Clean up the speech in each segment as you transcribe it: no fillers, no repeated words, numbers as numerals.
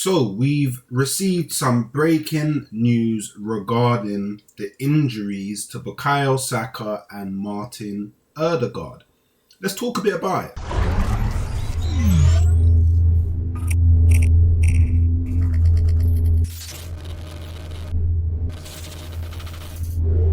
So we've received some breaking news regarding the injuries to Bukayo Saka and Martin Odegaard. Let's talk a bit about it.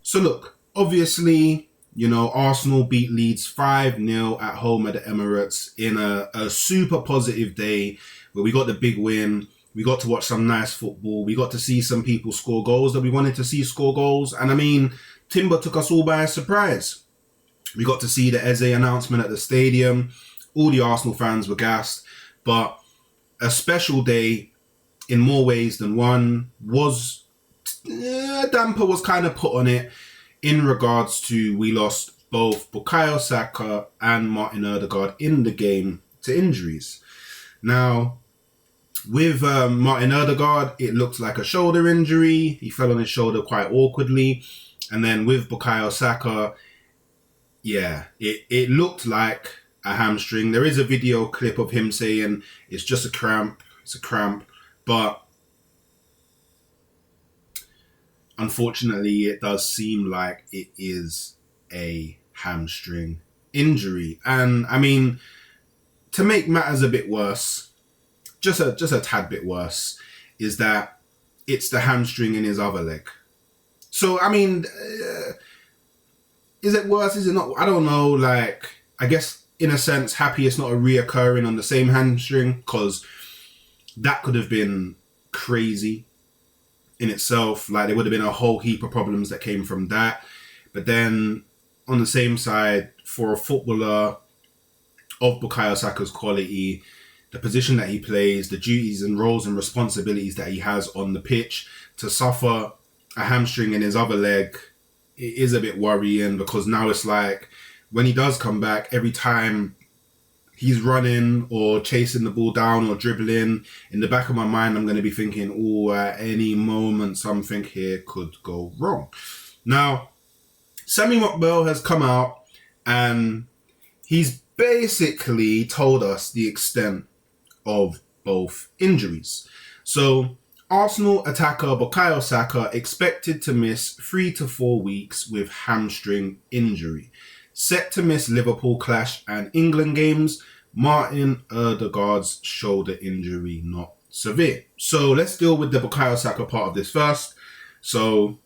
So look, obviously, Arsenal beat Leeds 5-0 at home at the Emirates in a super positive day where we got the big win. We got to watch some nice football. We got to see some people score goals that we wanted to see score goals. And I mean, Timber took us all by surprise. We got to see the Eze announcement at the stadium. All the Arsenal fans were gassed. But a special day in more ways than one was... a damper was kind of put on it in regards to we lost both Bukayo Saka and Martin Odegaard in the game to injuries. Now, with Martin Odegaard, it looked like a shoulder injury. He fell on his shoulder quite awkwardly. And then with Bukayo Saka, it looked like a hamstring. There is a video clip of him saying it's just a cramp. It's a cramp. But unfortunately, it does seem like it is a hamstring injury. And I mean, to make matters a bit worse, just a tad bit worse, is that it's the hamstring in his other leg. So, I mean, is it worse? Is it not? I don't know. Like, I guess in a sense, happy it's not a reoccurring on the same hamstring, because that could have been crazy in itself. Like, there would have been a whole heap of problems that came from that. But then on the same side, for a footballer of Bukayo Saka's quality, the position that he plays, the duties and roles and responsibilities that he has on the pitch, to suffer a hamstring in his other leg, it is a bit worrying, because now it's like when he does come back, every time he's running or chasing the ball down or dribbling, in the back of my mind, I'm going to be thinking, at any moment, something here could go wrong. Now, Sammy Mockbell has come out and he's basically told us the extent of both injuries. So, Arsenal attacker Bukayo Saka expected to miss 3 to 4 weeks with hamstring injury. Set to miss Liverpool clash and England games. Martin Odegaard's shoulder injury not severe. So let's deal with the Bukayo Saka part of this first. So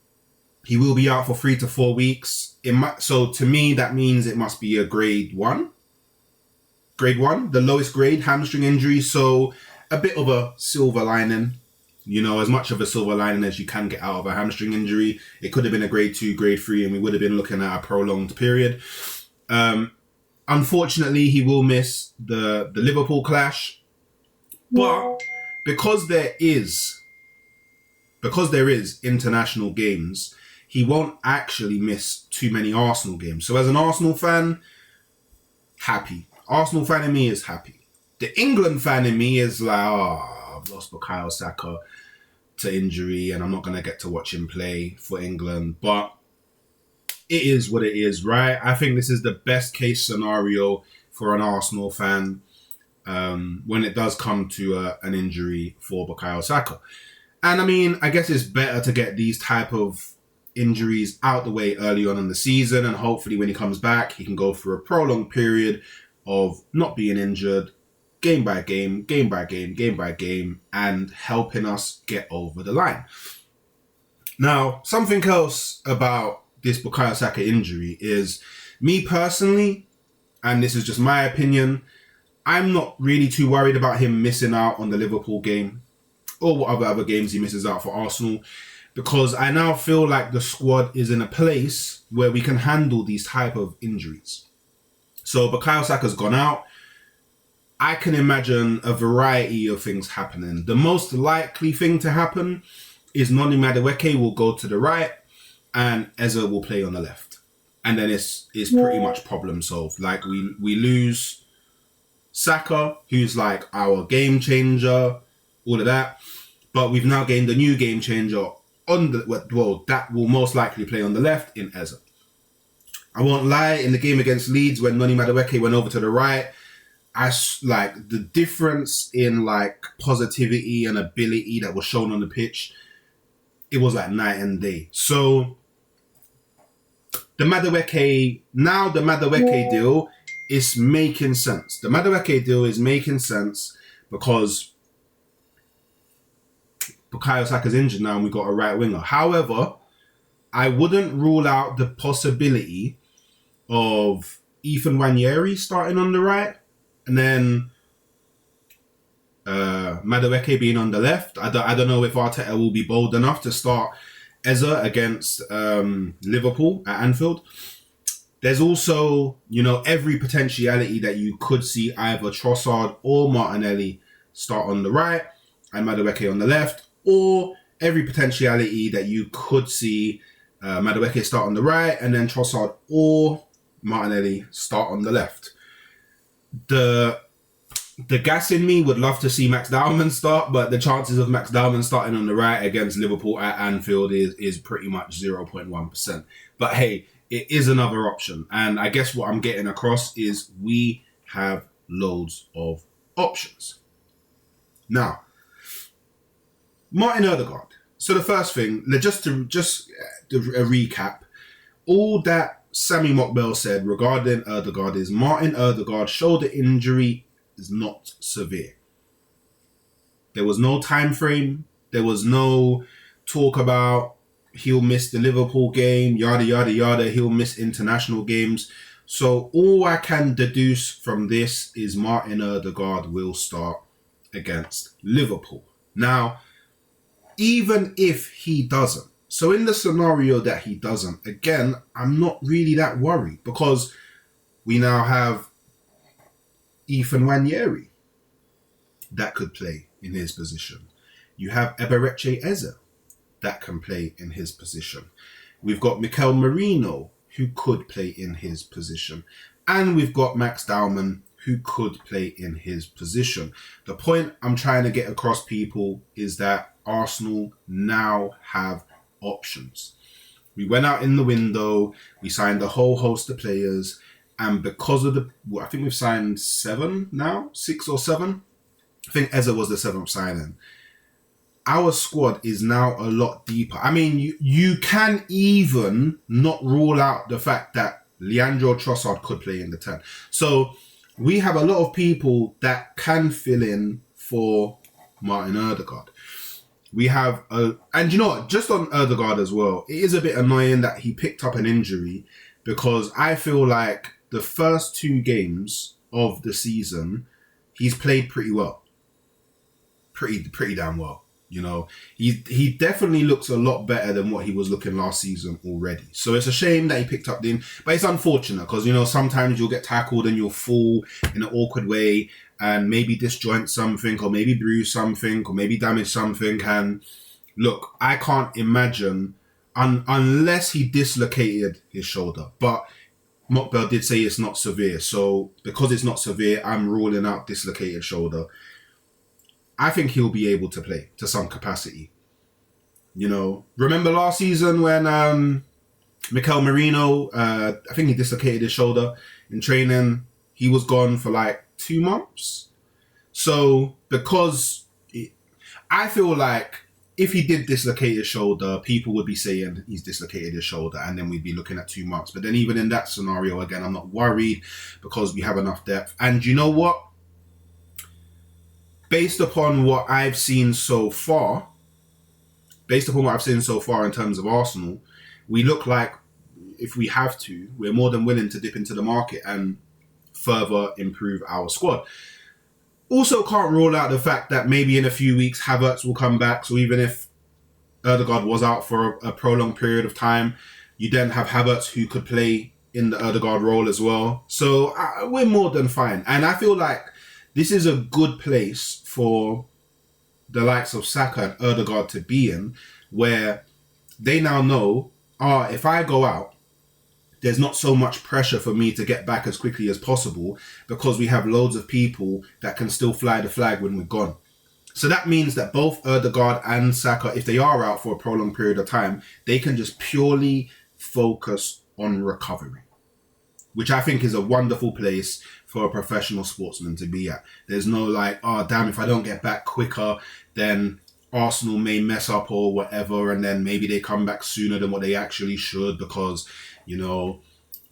he will be out for 3 to 4 weeks. So to me, that means it must be a grade 1. Grade 1, the lowest grade hamstring injury. So a bit of a silver lining. As much of a silver lining as you can get out of a hamstring injury. It could have been a grade 2, grade 3, and we would have been looking at a prolonged period. Unfortunately, he will miss the Liverpool clash. But because there is international games, he won't actually miss too many Arsenal games. So as an Arsenal fan, happy. Arsenal fan in me is happy. The England fan in me is like, I've lost Bukayo Saka to injury and I'm not going to get to watch him play for England. But it is what it is, right? I think this is the best case scenario for an Arsenal fan when it does come to an injury for Bukayo Saka. And I mean, I guess it's better to get these type of injuries out the way early on in the season, and hopefully when he comes back, he can go through a prolonged period of not being injured, game by game, game by game, game by game, and helping us get over the line. Now, something else about this Bukayo Saka injury is, me personally, and this is just my opinion, I'm not really too worried about him missing out on the Liverpool game or whatever other games he misses out for Arsenal, because I now feel like the squad is in a place where we can handle these type of injuries. So Bukayo Saka's gone out. I can imagine a variety of things happening. The most likely thing to happen is Noni Madueke will go to the right and Eze will play on the left. And then it's pretty much problem solved. Like, we lose Saka, who's like our game changer, all of that. But we've now gained a new game changer that will most likely play on the left in Eze. I won't lie, in the game against Leeds, when Noni Madueke went over to the right, like the difference in like positivity and ability that was shown on the pitch, it was like night and day. So the Madueke deal is making sense. The Madueke deal is making sense because Bukayo Saka's injured now and we got a right winger. However, I wouldn't rule out the possibility of Ethan Nwaneri starting on the right and then Madueke being on the left. I don't know if Arteta will be bold enough to start Eze against Liverpool at Anfield. There's also, every potentiality that you could see either Trossard or Martinelli start on the right and Madueke on the left, or every potentiality that you could see Madueke start on the right and then Trossard or Martinelli start on the left. The gas in me would love to see Max Dowman start, but the chances of Max Dowman starting on the right against Liverpool at Anfield is pretty much 0.1%. But hey, it is another option. And I guess what I'm getting across is we have loads of options. Now, Martin Odegaard. So the first thing, just a recap, all that Sammy Mokbel said regarding Odegaard is Martin Odegaard's shoulder injury is not severe. There was no time frame. There was no talk about he'll miss the Liverpool game, yada, yada, yada. He'll miss international games. So all I can deduce from this is Martin Odegaard will start against Liverpool. Now, even if he doesn't, so in the scenario that he doesn't, again, I'm not really that worried because we now have Ethan Nwaneri that could play in his position. You have Eberechi Eze that can play in his position. We've got Mikel Merino who could play in his position. And we've got Max Dowman who could play in his position. The point I'm trying to get across, people, is that Arsenal now have options. We went out in the window, we signed a whole host of players, and because of I think we've signed 7 now, 6 or 7. I think Eze was the 7th signing. Our squad is now a lot deeper. I mean, you can even not rule out the fact that Leandro Trossard could play in the 10. So we have a lot of people that can fill in for Martin Odegaard. We have, and you know what, just on Odegaard as well, it is a bit annoying that he picked up an injury because I feel like the first 2 games of the season, he's played pretty well. Pretty damn well. He definitely looks a lot better than what he was looking last season already. So it's a shame that he picked up but it's unfortunate because, sometimes you'll get tackled and you'll fall in an awkward way and maybe disjoint something or maybe bruise something or maybe damage something. And look, I can't imagine unless he dislocated his shoulder. But Mokbel did say it's not severe. So because it's not severe, I'm ruling out dislocated shoulder. I think he'll be able to play to some capacity. Remember last season when Mikel Merino, I think he dislocated his shoulder in training. He was gone for like 2 months. So I feel like if he did dislocate his shoulder, people would be saying he's dislocated his shoulder and then we'd be looking at 2 months. But then even in that scenario, again, I'm not worried because we have enough depth. And you know what? Based upon what I've seen so far in terms of Arsenal, we look like, if we have to, we're more than willing to dip into the market and further improve our squad. Also can't rule out the fact that maybe in a few weeks Havertz will come back. So even if Odegaard was out for a prolonged period of time, you then have Havertz who could play in the Odegaard role as well. So we're more than fine. And I feel like this is a good place for the likes of Saka and Odegaard to be in, where they now know, if I go out, there's not so much pressure for me to get back as quickly as possible because we have loads of people that can still fly the flag when we're gone. So that means that both Odegaard and Saka, if they are out for a prolonged period of time, they can just purely focus on recovery, which I think is a wonderful place for a professional sportsman to be at. There's no like, oh damn, if I don't get back quicker, then Arsenal may mess up or whatever, and then maybe they come back sooner than what they actually should because, you know,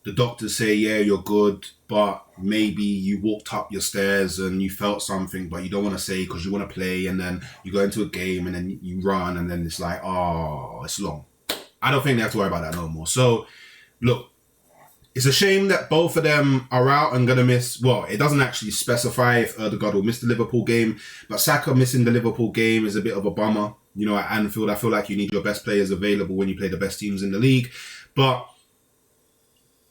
the doctors say, yeah, you're good, but maybe you walked up your stairs and you felt something, but you don't want to say because you want to play, and then you go into a game and then you run, and then it's like, oh, it's long. I don't think they have to worry about that no more. So, look, it's a shame that both of them are out and going to miss. Well, it doesn't actually specify if Odegaard will miss the Liverpool game, but Saka missing the Liverpool game is a bit of a bummer. You know, at Anfield, I feel like you need your best players available when you play the best teams in the league. But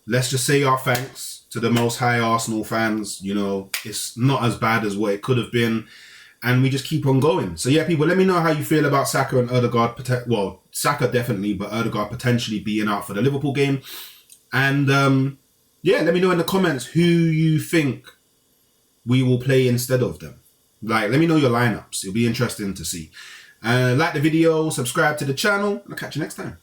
let's just say our thanks to the most high Arsenal fans. You know, it's not as bad as what it could have been. And we just keep on going. So yeah, people, let me know how you feel about Saka and Odegaard. Well, Saka definitely, but Odegaard potentially being out for the Liverpool game. And yeah, let me know in the comments who you think we will play instead of them. Like, let me know your lineups. It'll be interesting to see. Like the video, subscribe to the channel, and I'll catch you next time.